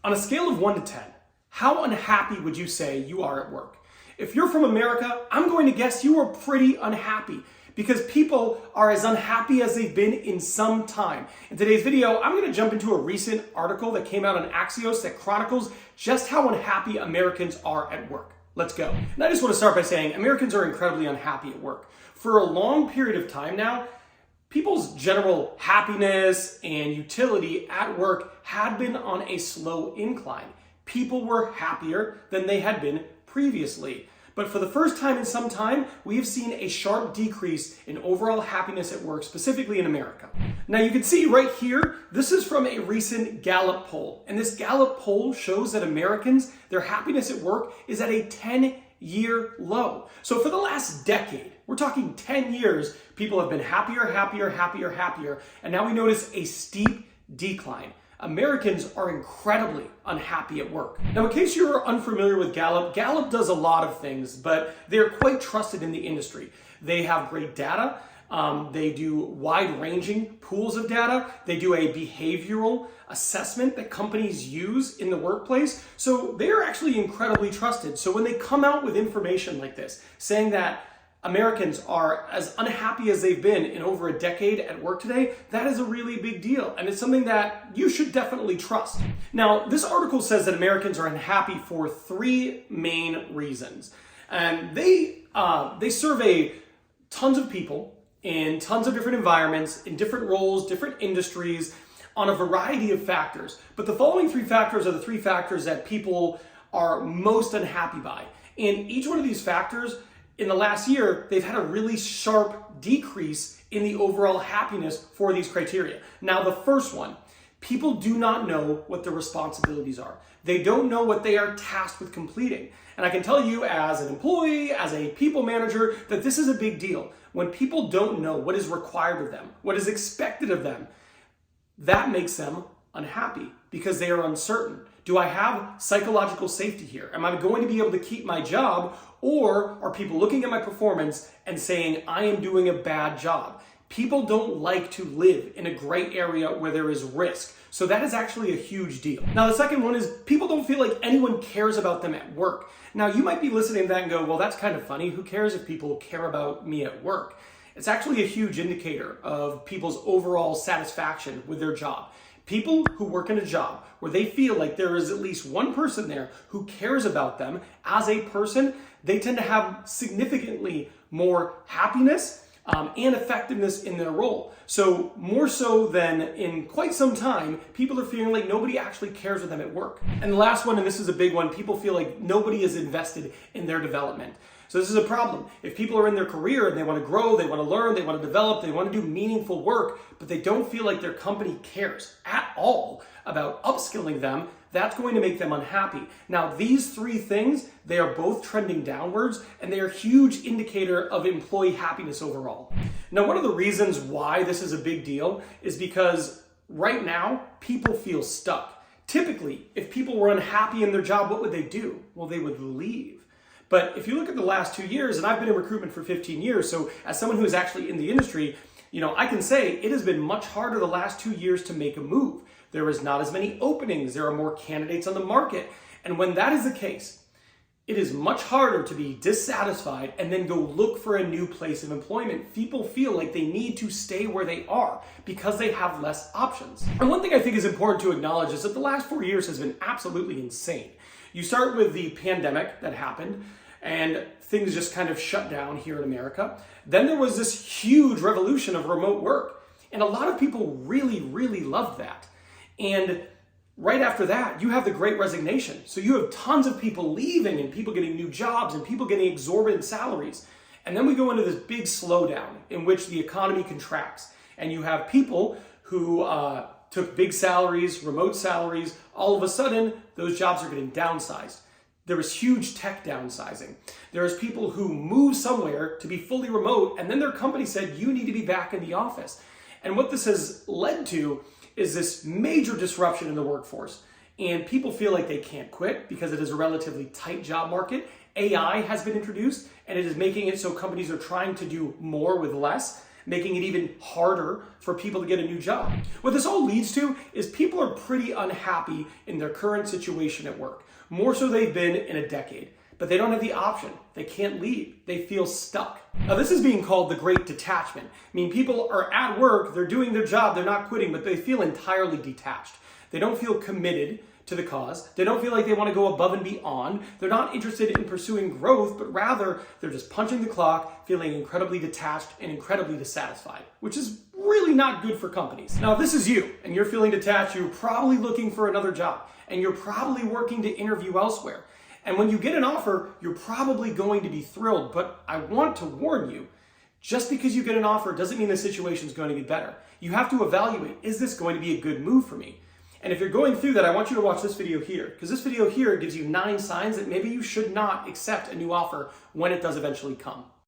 On a scale of 1 to 10, how unhappy would you say you are at work? If you're from America, I'm going to guess you are pretty unhappy because people are as unhappy as they've been in some time. In today's video, I'm going to jump into a recent article that came out on Axios that chronicles just how unhappy Americans are at work. Let's go. And I just want to start by saying Americans are incredibly unhappy at work. For a long period of time now, people's general happiness and utility at work had been on a slow incline. People were happier than they had been previously. But for the first time in some time, we have seen a sharp decrease in overall happiness at work, specifically in America. Now you can see right here, this is from a recent Gallup poll. And this Gallup poll shows that Americans, their happiness at work is at a 10-year low. So for the last decade, we're talking 10 years, people have been happier, and now we notice a steep decline. Americans are incredibly unhappy at work. Now, in case you're unfamiliar with Gallup, Gallup does a lot of things, but they're quite trusted in the industry. They have great data. They do wide-ranging pools of data. They do a behavioral assessment that companies use in the workplace. So they're actually incredibly trusted. So when they come out with information like this, saying that Americans are as unhappy as they've been in over a decade at work today, that is a really big deal. And it's something that you should definitely trust. Now, this article says that Americans are unhappy for three main reasons. And they survey tons of people in tons of different environments, in different roles, different industries, on a variety of factors. But the following three factors are the three factors that people are most unhappy by. And each one of these factors, in the last year, they've had a really sharp decrease in the overall happiness for these criteria. Now, the first one, people do not know what their responsibilities are. They don't know what they are tasked with completing. And I can tell you as an employee, as a people manager, that this is a big deal. When people don't know what is required of them, what is expected of them, that makes them unhappy because they are uncertain. Do I have psychological safety here? Am I going to be able to keep my job? Or are people looking at my performance and saying I am doing a bad job? People don't like to live in a gray area where there is risk. So that is actually a huge deal. Now, the second one is people don't feel like anyone cares about them at work. Now, you might be listening to that and go, well, that's kind of funny. Who cares if people care about me at work? It's actually a huge indicator of people's overall satisfaction with their job. People who work in a job where they feel like there is at least one person there who cares about them as a person, they tend to have significantly more happiness and effectiveness in their role. So more so than in quite some time, people are feeling like nobody actually cares with them at work. And the last one, and this is a big one, people feel like nobody is invested in their development. So this is a problem. If people are in their career and they want to grow, they want to learn, they want to develop, they want to do meaningful work, but they don't feel like their company cares at all about upskilling them, that's going to make them unhappy. Now, these three things, they are both trending downwards, and they are a huge indicator of employee happiness overall. Now, one of the reasons why this is a big deal is because right now, people feel stuck. Typically, if people were unhappy in their job, what would they do? Well, they would leave. But if you look at the last 2 years, and I've been in recruitment for 15 years, so as someone who is actually in the industry, I can say it has been much harder the last 2 years to make a move. There is not as many openings. There are more candidates on the market. And when that is the case, it is much harder to be dissatisfied and then go look for a new place of employment. People feel like they need to stay where they are because they have less options. And one thing I think is important to acknowledge is that the last 4 years has been absolutely insane. You start with the pandemic that happened, and things just kind of shut down here in America. Then there was this huge revolution of remote work, and a lot of people really, really loved that. And right after that, you have the Great Resignation. So you have tons of people leaving and people getting new jobs and people getting exorbitant salaries. And then we go into this big slowdown in which the economy contracts, and you have people who took big salaries, remote salaries. All of a sudden, those jobs are getting downsized. There is huge tech downsizing. There's people who move somewhere to be fully remote, and then their company said, you need to be back in the office. And what this has led to is this major disruption in the workforce. And people feel like they can't quit because it is a relatively tight job market. AI has been introduced, and it is making it so companies are trying to do more with less. making it even harder for people to get a new job. What this all leads to is people are pretty unhappy in their current situation at work, more so they've been in a decade. But they don't have the option. They can't leave. They feel stuck. Now, this is being called the great detachment. I mean, people are at work, they're doing their job, they're not quitting, but they feel entirely detached. They don't feel committed to the cause. They don't feel like they want to go above and beyond. They're not interested in pursuing growth, but rather they're just punching the clock, feeling incredibly detached and incredibly dissatisfied, which is really not good for companies. Now, if this is you and you're feeling detached, you're probably looking for another job and you're probably working to interview elsewhere. And when you get an offer, you're probably going to be thrilled, but I want to warn you, just because you get an offer doesn't mean the situation is going to get better. You have to evaluate, is this going to be a good move for me? And if you're going through that, I want you to watch this video here, because this video here gives you 9 signs that maybe you should not accept a new offer when it does eventually come.